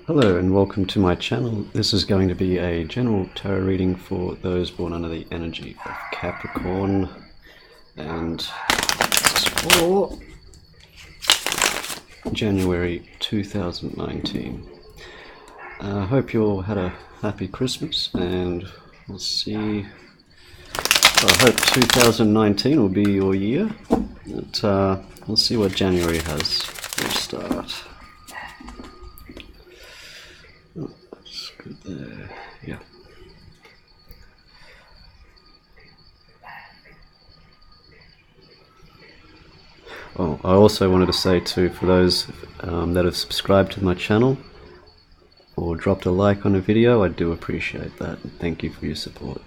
Hello and welcome to my channel. This is going to be a general tarot reading for those born under the energy of Capricorn, and this is for January 2019. I hope you all had a happy Christmas, and we'll see. I hope 2019 will be your year. But, we'll see what January has for a start. That's good there. Yeah. Oh, I also wanted to say too, for those that have subscribed to my channel or dropped a like on a video, I do appreciate that. Thank you for your support.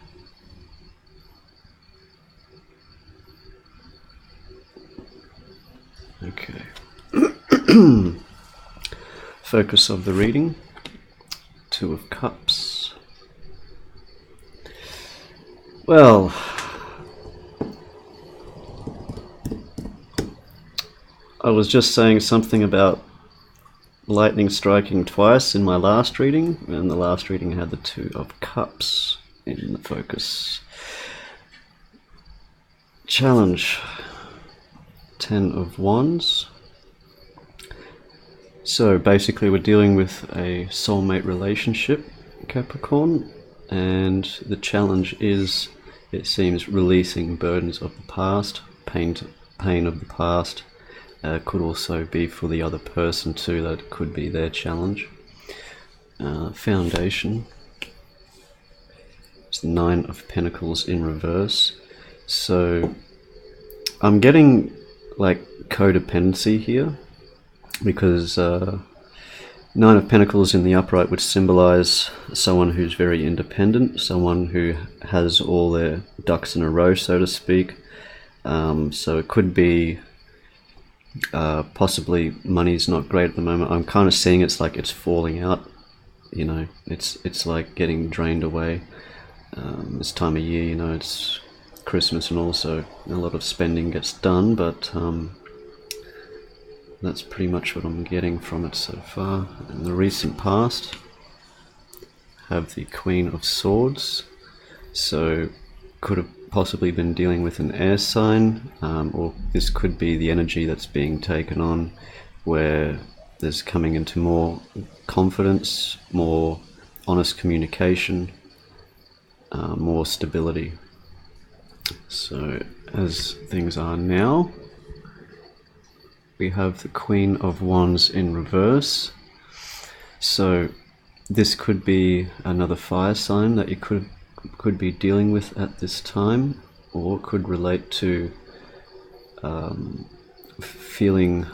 Okay. Focus of the reading, Two of Cups. Well, I was just saying something about lightning striking twice in my last reading, and the last reading had the Two of Cups in the focus. Challenge, Ten of Wands. So basically we're dealing with a soulmate relationship, Capricorn, and the challenge is, it seems, releasing burdens of the past, pain of the past. Could also be for the other person too, that could be their challenge. Foundation. It's the Nine of Pentacles in reverse. So I'm getting like codependency here, because Nine of Pentacles in the upright would symbolize someone who's very independent, someone who has all their ducks in a row, so to speak. So it could be possibly money's not great at the moment. I'm kind of seeing it's like it's falling out, you know, it's like getting drained away. This time of year, you know, it's Christmas and also a lot of spending gets done, but that's pretty much what I'm getting from it so far. In the recent past, have the Queen of Swords, so could have possibly been dealing with an air sign, or this could be the energy that's being taken on, where there's coming into more confidence, more honest communication, more stability. So as things are now, we have the Queen of Wands in reverse. So this could be another fire sign that you could be dealing with at this time, or could relate to feeling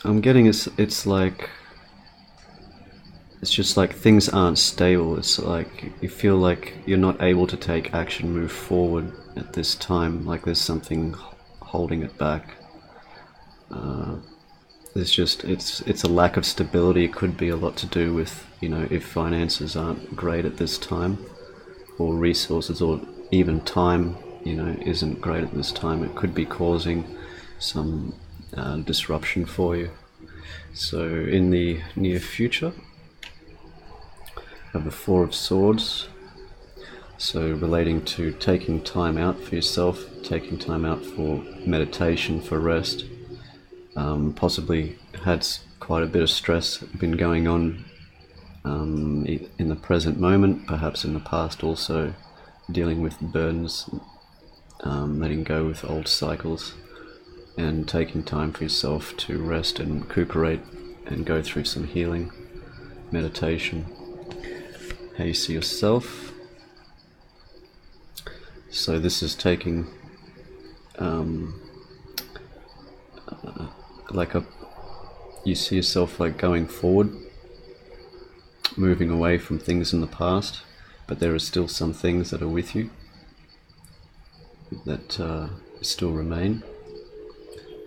I'm getting it's like, it's just like things aren't stable. It's like you feel like you're not able to take action, move forward at this time, like there's something holding it back. There's just, it's a lack of stability. It could be a lot to do with, you know, if finances aren't great at this time, or resources, or even time, you know, isn't great at this time. It could be causing some disruption for you. So in the near future, have the Four of Swords, so relating to taking time out for yourself, taking time out for meditation, for rest. Possibly had quite a bit of stress been going on in the present moment, perhaps in the past also, dealing with burdens, letting go with old cycles, and taking time for yourself to rest and recuperate and go through some healing, meditation. How you see yourself. So this is taking you see yourself like going forward, moving away from things in the past, but there are still some things that are with you that still remain.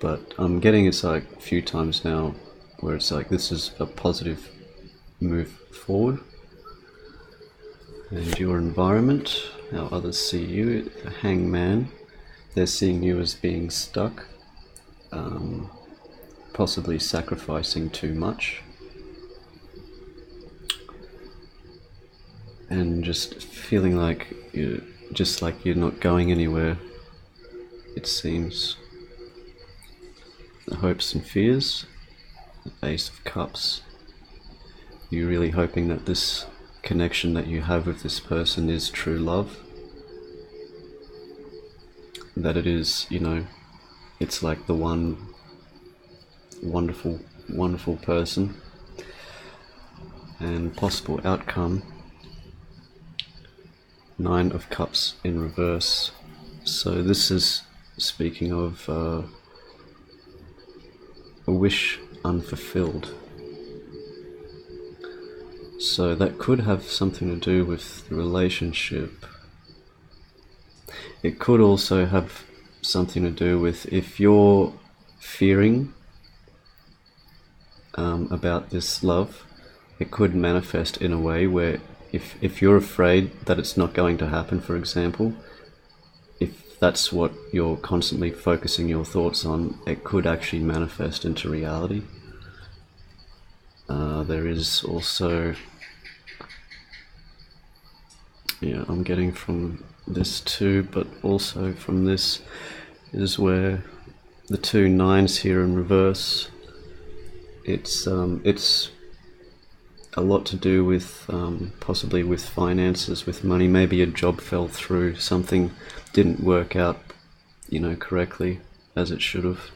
But I'm getting it's like a few times now where it's like this is a positive move forward. And your environment, how others see you, the Hangman, they're seeing you as being stuck, possibly sacrificing too much, and just feeling like you're not going anywhere, it seems. The hopes and fears, the Ace of Cups. You're really hoping that this connection that you have with this person is true love. That it is, it's like the one wonderful, wonderful person. And possible outcome, Nine of Cups in reverse. So this is speaking of a wish unfulfilled. So that could have something to do with the relationship. It could also have something to do with if you're fearing about this love, it could manifest in a way where if you're afraid that it's not going to happen, for example, if that's what you're constantly focusing your thoughts on, it could actually manifest into reality. There is also, I'm getting from this too, but also from this is where the two nines here in reverse, it's a lot to do with possibly with finances, with money. Maybe a job fell through, something didn't work out, correctly as it should have.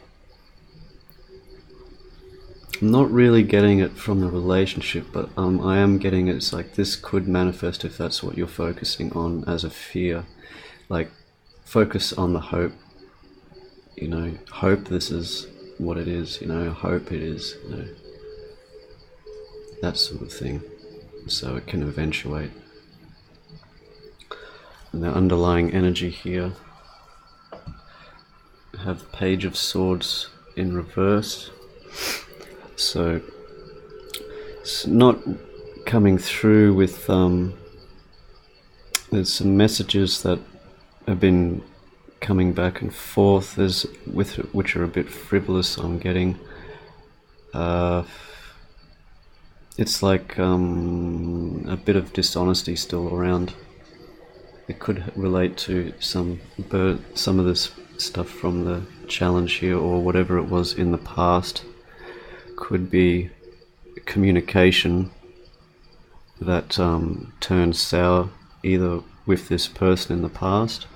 I'm not really getting it from the relationship, but I am getting it's like this could manifest if that's what you're focusing on as a fear. Like, focus on the hope, hope this is what it is, hope it is, that sort of thing, so it can eventuate. And the underlying energy here, I have the Page of Swords in reverse. So it's not coming through with there's some messages that have been coming back and forth, which are a bit frivolous. I'm getting it's like a bit of dishonesty still around. It could relate to some of this stuff from the challenge here, or whatever it was in the past. Could be communication that turned sour, either with this person in the past.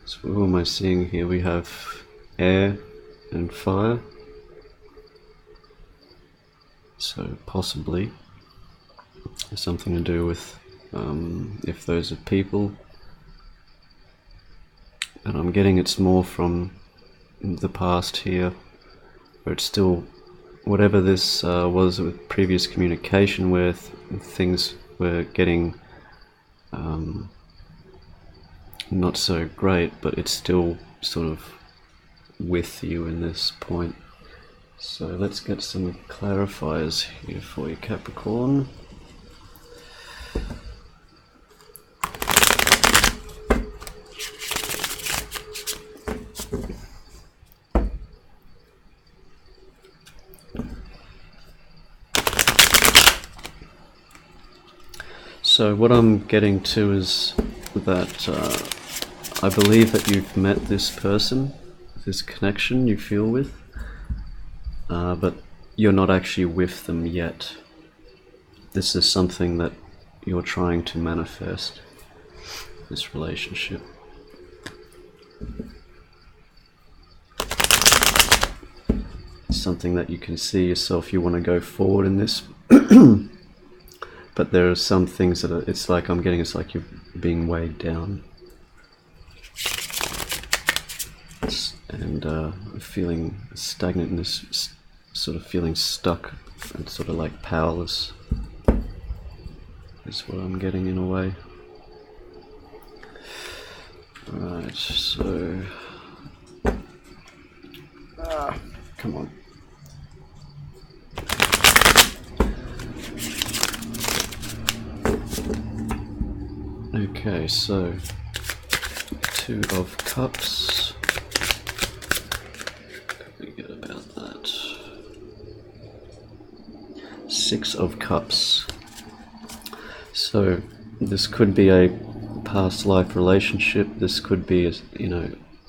So who am I seeing here? We have air and fire. So possibly something to do with if those are people. And I'm getting it's more from the past here, where it's still whatever this was with previous communication, where things were getting not so great, but it's still sort of with you in this point. So let's get some clarifiers here for you, Capricorn. So what I'm getting to is that I believe that you've met this person, this connection you feel with, but you're not actually with them yet. This is something that you're trying to manifest, this relationship. It's something that you can see yourself, you want to go forward in this. But there are some things that it's like it's like you're being weighed down. And feeling stagnant, and this sort of feeling stuck and sort of like powerless is what I'm getting in a way. Right, so come on. Okay, so Two of Cups, Six of Cups. So this could be a past life relationship. This could be,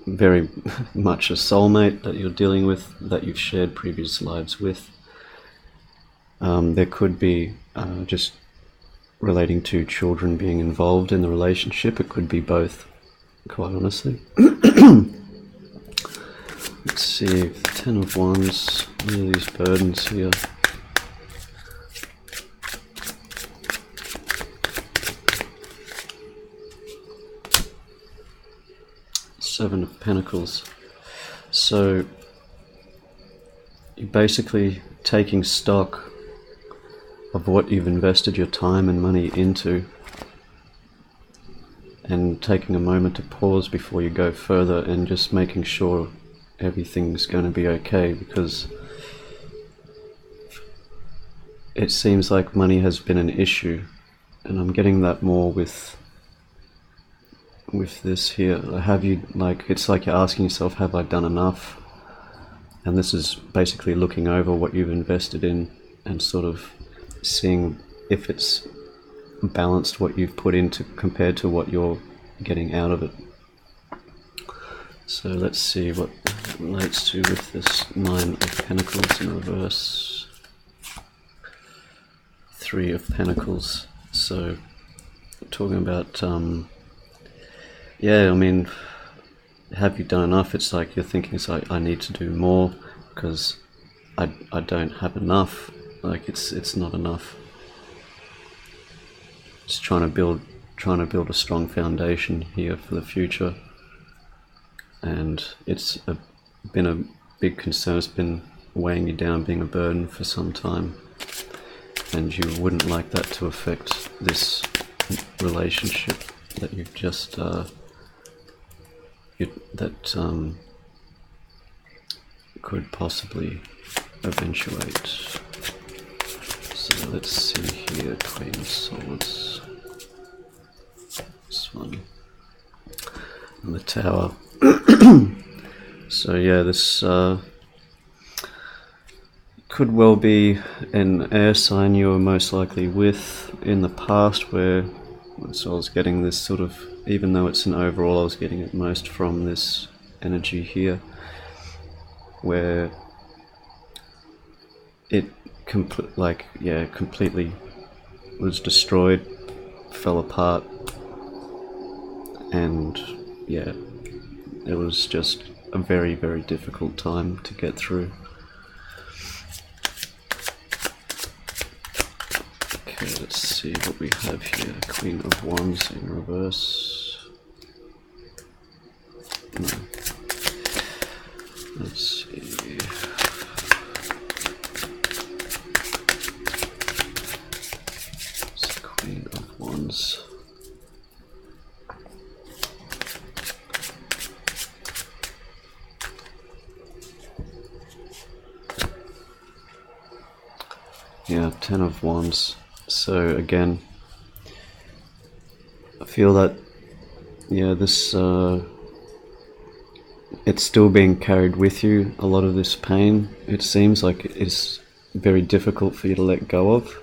very much a soulmate that you're dealing with, that you've shared previous lives with. There could be just relating to children being involved in the relationship. It could be both, quite honestly. Let's see, Ten of Wands, what are these burdens here? Seven of Pentacles. So you're basically taking stock of what you've invested your time and money into, and taking a moment to pause before you go further and just making sure everything's going to be okay, because it seems like money has been an issue, and I'm getting that more with this here. Have you, it's like you're asking yourself, have I done enough? And this is basically looking over what you've invested in and sort of seeing if it's balanced what you've put into compared to what you're getting out of it. So let's see what it relates to with this Nine of Pentacles in reverse. Three of Pentacles. So talking about have you done enough? It's like you're thinking, it's like, I need to do more because I don't have enough. Like it's not enough. Just trying to build a strong foundation here for the future. And it's been a big concern. It's been weighing you down, being a burden for some time, and you wouldn't like that to affect this relationship that you've just could possibly eventuate. So let's see here, Queen of Swords, this one, and the Tower. So yeah, this could well be an air sign you were most likely with in the past, where, so I was getting this sort of, even though it's an overall, I was getting it most from this energy here, where it completely was destroyed, fell apart, and yeah, it was just a very, very difficult time to get through. Okay, let's see what we have here. Queen of Wands in reverse. No. Let's see. It's the Queen of Wands. Yeah, Ten of Wands. So again, I feel that, yeah, this it's still being carried with you, a lot of this pain. It seems like it's very difficult for you to let go of,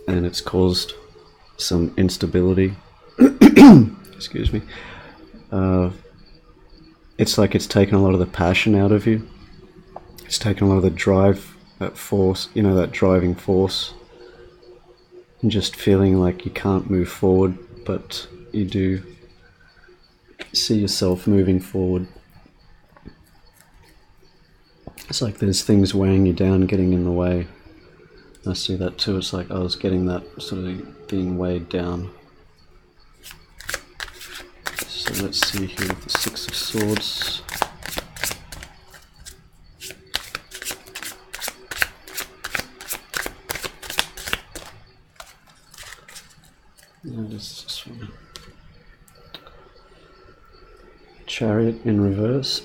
and it's caused some instability. Excuse me. It's like it's taken a lot of the passion out of you. It's taken a lot of the drive, that force, that driving force, and just feeling like you can't move forward, but you do see yourself moving forward. It's like there's things weighing you down, getting in the way. I see that too. It's like I was getting that sort of being weighed down. So let's see here with the Six of Swords. This one. Chariot in reverse.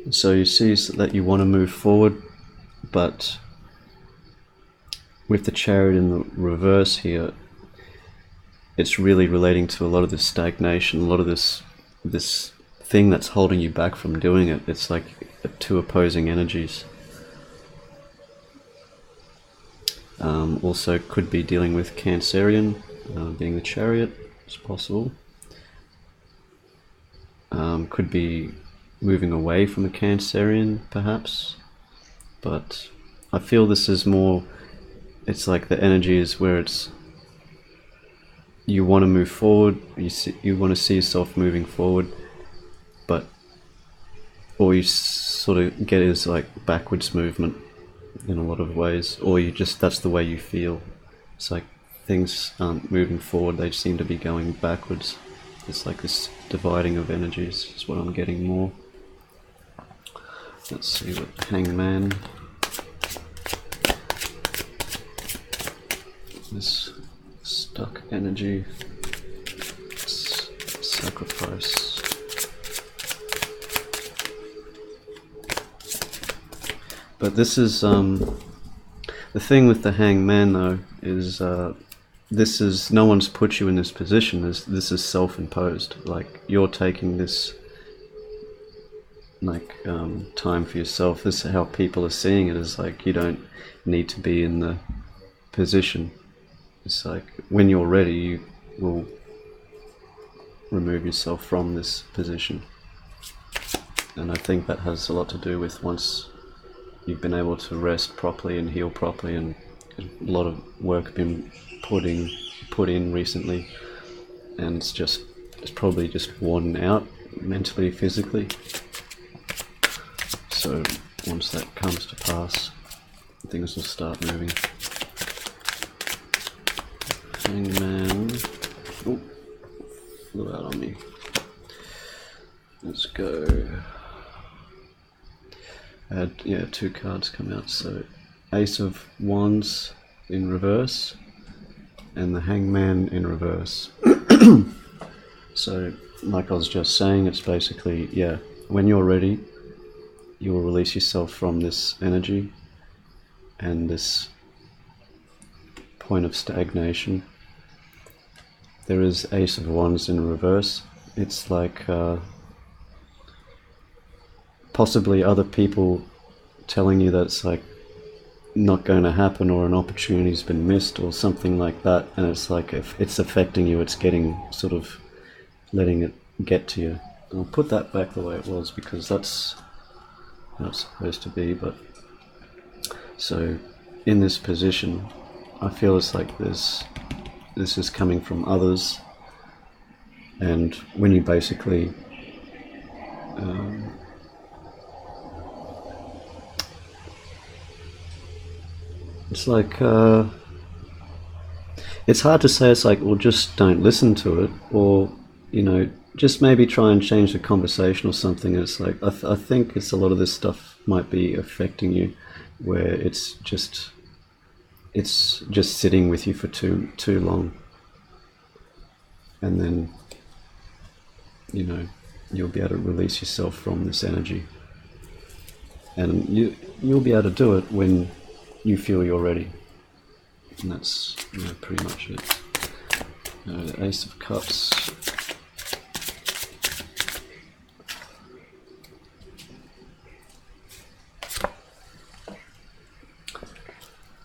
So you see that you want to move forward, but with the Chariot in the reverse here, it's really relating to a lot of this stagnation, a lot of this thing that's holding you back from doing it. It's like two opposing energies. Also could be dealing with Cancerian, being the Chariot, it's possible. Could be moving away from a Cancerian, perhaps. But I feel this is more, it's like the energy is where it's, you want to move forward, you want to see yourself moving forward, but all you sort of get is like backwards movement in a lot of ways, or you just, that's the way you feel. It's like things aren't moving forward, they seem to be going backwards. It's like this dividing of energies is what I'm getting more. Let's see what Hangman, this stuck energy, sacrifice. But this is the thing with the Hangman though, is this is, no one's put you in this position, this is self-imposed. Like, you're taking this like time for yourself. This is how people are seeing it, is like, you don't need to be in the position. It's like, when you're ready, you will remove yourself from this position. And I think that has a lot to do with once you've been able to rest properly and heal properly, and a lot of work been put in recently, and it's probably just worn out mentally, physically. So once that comes to pass, things will start moving. Hangman. Oh, flew out on me. Let's go. I had 2 cards come out, so Ace of Wands in reverse and the Hangman in reverse. So like I was just saying, it's basically, when you're ready, you will release yourself from this energy and this point of stagnation. There is Ace of Wands in reverse. It's like possibly other people telling you that it's like not going to happen, or an opportunity's been missed or something like that, and it's like, if it's affecting you, it's getting, sort of letting it get to you. I'll put that back the way it was, because that's how it's supposed to be. But so in this position, I feel it's like this is coming from others, and when you basically it's like, it's hard to say. It's like, well, just don't listen to it, or, you know, just maybe try and change the conversation or something. It's like, I think it's a lot of this stuff might be affecting you, where it's just sitting with you for too long, and then, you know, you'll be able to release yourself from this energy, and you'll be able to do it when you feel you're ready. And that's, you know, pretty much it. The Ace of Cups.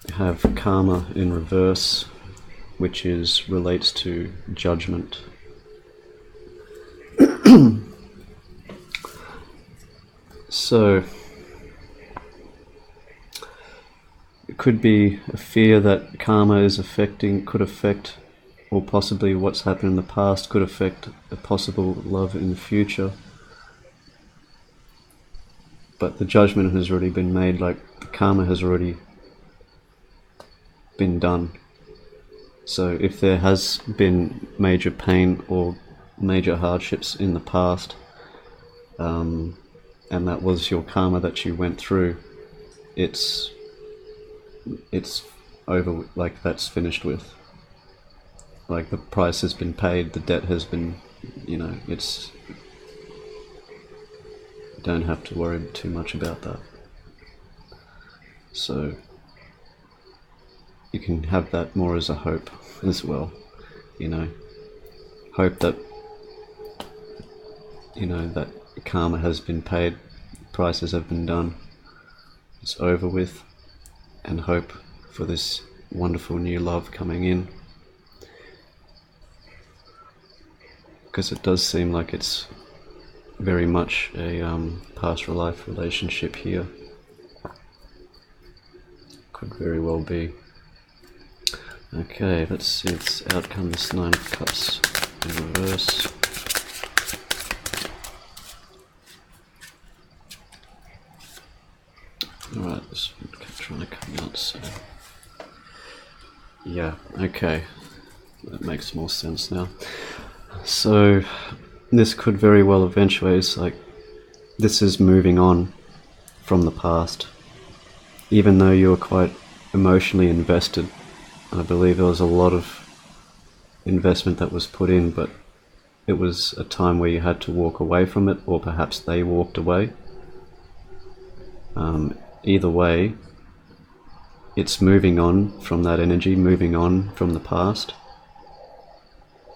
You have Karma in reverse, which relates to judgment. So it could be a fear that karma could affect, or possibly what's happened in the past could affect a possible love in the future. But the judgment has already been made, like the karma has already been done. So if there has been major pain or major hardships in the past, and that was your karma that you went through, it's over, like that's finished with. Like the price has been paid, the debt has been, you know, it's, don't have to worry too much about that. So you can have that more as a hope as well, you know, hope that, you know, that karma has been paid, prices have been done, it's over with, and hope for this wonderful new love coming in, because it does seem like it's very much a past life relationship here. Could very well be. Okay, let's see its outcome. This Nine of Cups in reverse. Alright, this one kept trying to come out, so... yeah, okay. That makes more sense now. So, this could very well eventuate. It's like, this is moving on from the past. Even though you're quite emotionally invested, I believe there was a lot of investment that was put in, but it was a time where you had to walk away from it, or perhaps they walked away. Either way, it's moving on from that energy, moving on from the past,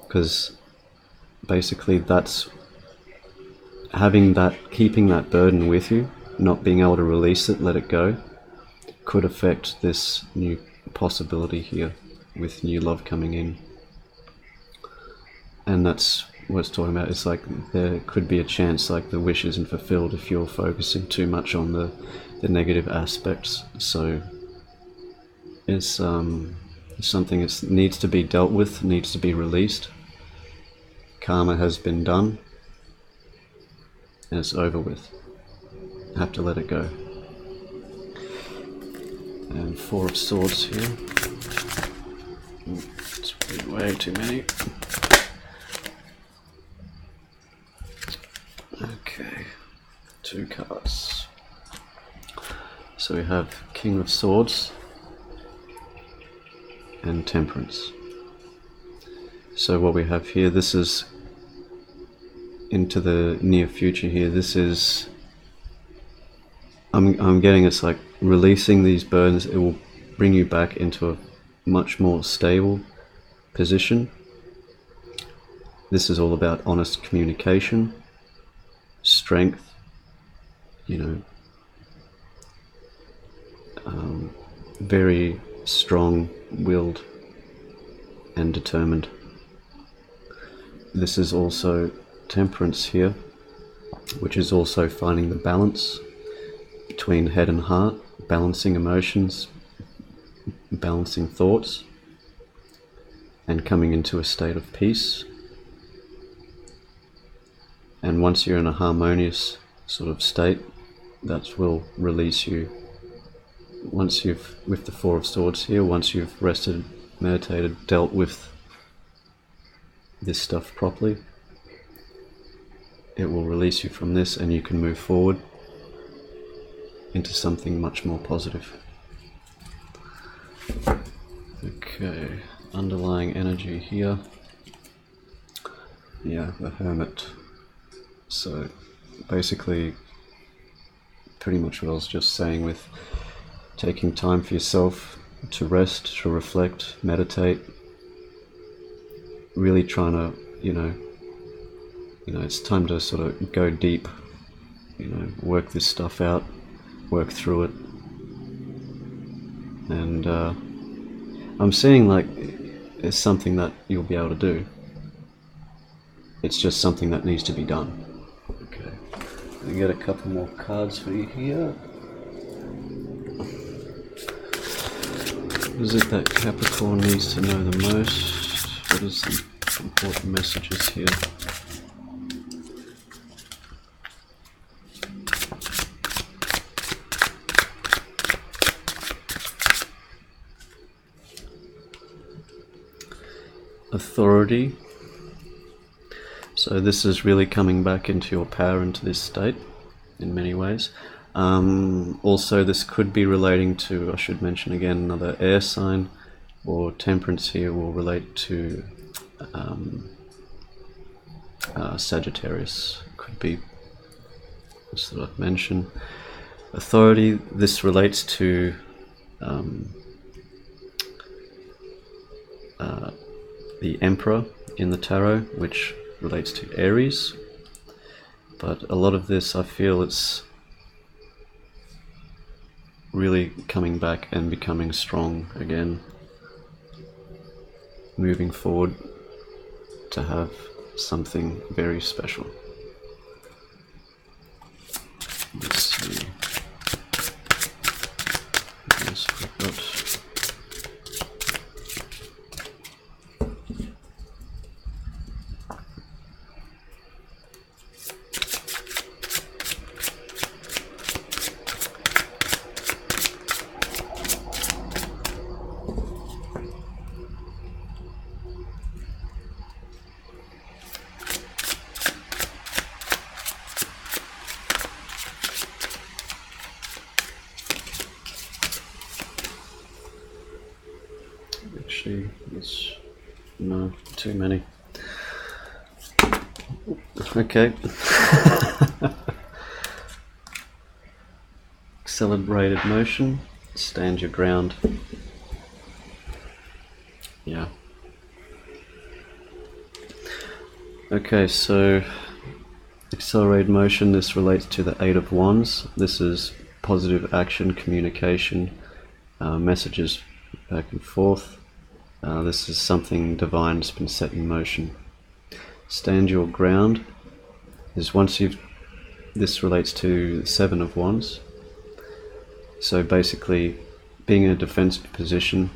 because basically that's having that, keeping that burden with you, not being able to release it, let it go, could affect this new possibility here with new love coming in. And that's what it's talking about. It's like there could be a chance like the wish isn't fulfilled if you're focusing too much on the negative aspects. So it's something that needs to be dealt with, needs to be released. Karma has been done and it's over with. Have to let it go. And Four of Swords here. It's way too many. Okay, 2 cards. So we have King of Swords and Temperance. So what we have here, this is into the near future here. This is, I'm getting, it's like releasing these burdens. It will bring you back into a much more stable position. This is all about honest communication, strength, you know, very strong-willed and determined. This is also Temperance here, which is also finding the balance between head and heart, balancing emotions, balancing thoughts, and coming into a state of peace. And once you're in a harmonious sort of state, that will release you. Once you've, with the Four of Swords here, once you've rested, meditated, dealt with this stuff properly, it will release you from this and you can move forward into something much more positive. Okay, underlying energy here. Yeah, the Hermit. So basically pretty much what I was just saying, with taking time for yourself to rest, to reflect, meditate, really trying to, you know, it's time to sort of go deep, you know, work this stuff out, work through it. And I'm seeing like it's something that you'll be able to do. It's just something that needs to be done. Okay, I'll get a couple more cards for you here. What is it that Capricorn needs to know the most? What is the important messages here? Authority. So this is really coming back into your power, into this state in many ways. Also this could be relating to, I should mention again, another air sign, or Temperance here will relate to Sagittarius. Could be, just that I've mentioned. Authority, this relates to the Emperor in the Tarot, which relates to Aries. But a lot of this, I feel it's really coming back and becoming strong again. moving forward to have something very special. Let's see. Yes, we've got actually, it's no, too many. Okay. Accelerated motion, stand your ground. Yeah. Okay, so accelerated motion, this relates to the Eight of Wands. This is positive action, communication, messages back and forth. This is something divine's been set in motion. Stand your ground is this relates to the Seven of Wands. So basically, being in a defensive position,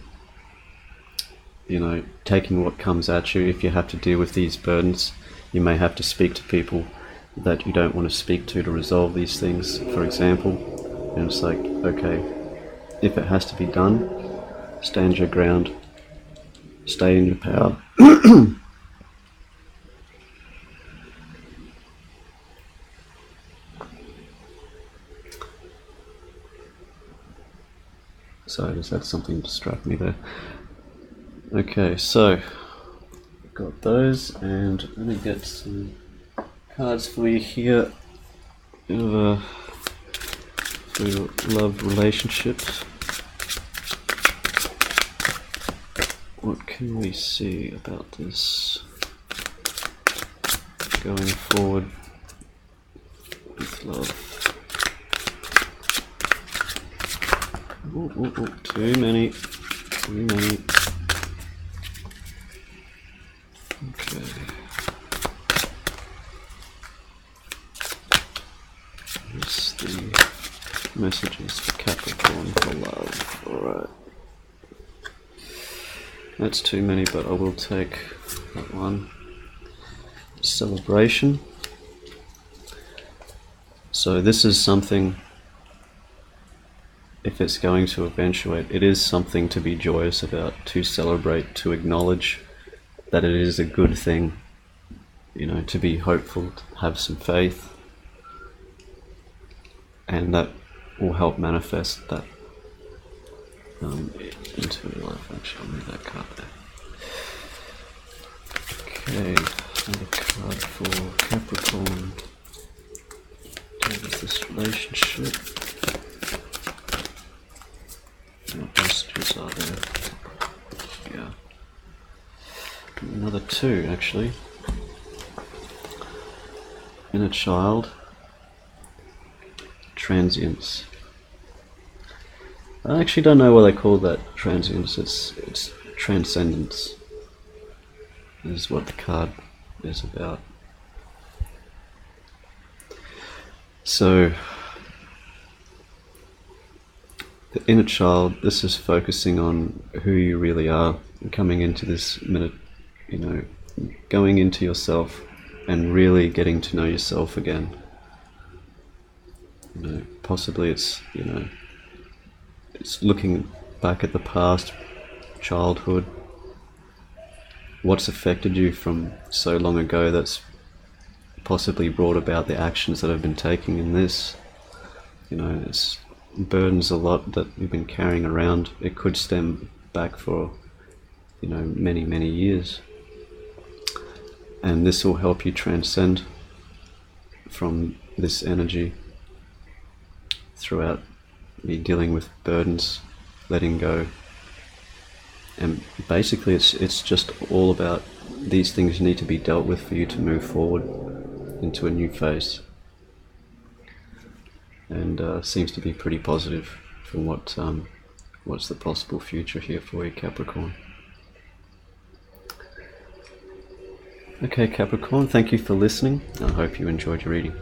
you know, taking what comes at you. If you have to deal with these burdens, you may have to speak to people that you don't want to speak to resolve these things, for example. And it's like, okay, if it has to be done, stand your ground, stay in your power. So I just had something distract me there. Okay, so got those, and let me get some cards for you here. For your love relationships. What can we see about this going forward with love? Too many. Okay. Here's the messages for Capricorn for love. Alright. That's too many, but I will take that one. Celebration. So this is something, if it's going to eventuate, it is something to be joyous about, to celebrate, to acknowledge that it is a good thing, you know, to be hopeful, to have some faith, and that will help manifest that into your life. Actually, I'll move that card there. Okay, another card for Capricorn. Deal with this relationship. What messages are there? Yeah. Another two, actually. Inner child. Transience. I actually don't know why they call that transience. It's transcendence is what the card is about. So the inner child, this is focusing on who you really are, coming into this minute, you know, going into yourself and really getting to know yourself again. You know, possibly it's, you know, it's looking back at the past, childhood, what's affected you from so long ago that's possibly brought about the actions that I've been taking in this. You know, it's burdens a lot that you've been carrying around. It could stem back for, you know, many, many years. And this will help you transcend from this energy throughout me dealing with burdens, letting go. And basically it's just all about these things need to be dealt with for you to move forward into a new phase. And seems to be pretty positive from what's the possible future here for you, Capricorn. Okay, Capricorn, thank you for listening. I hope you enjoyed your reading.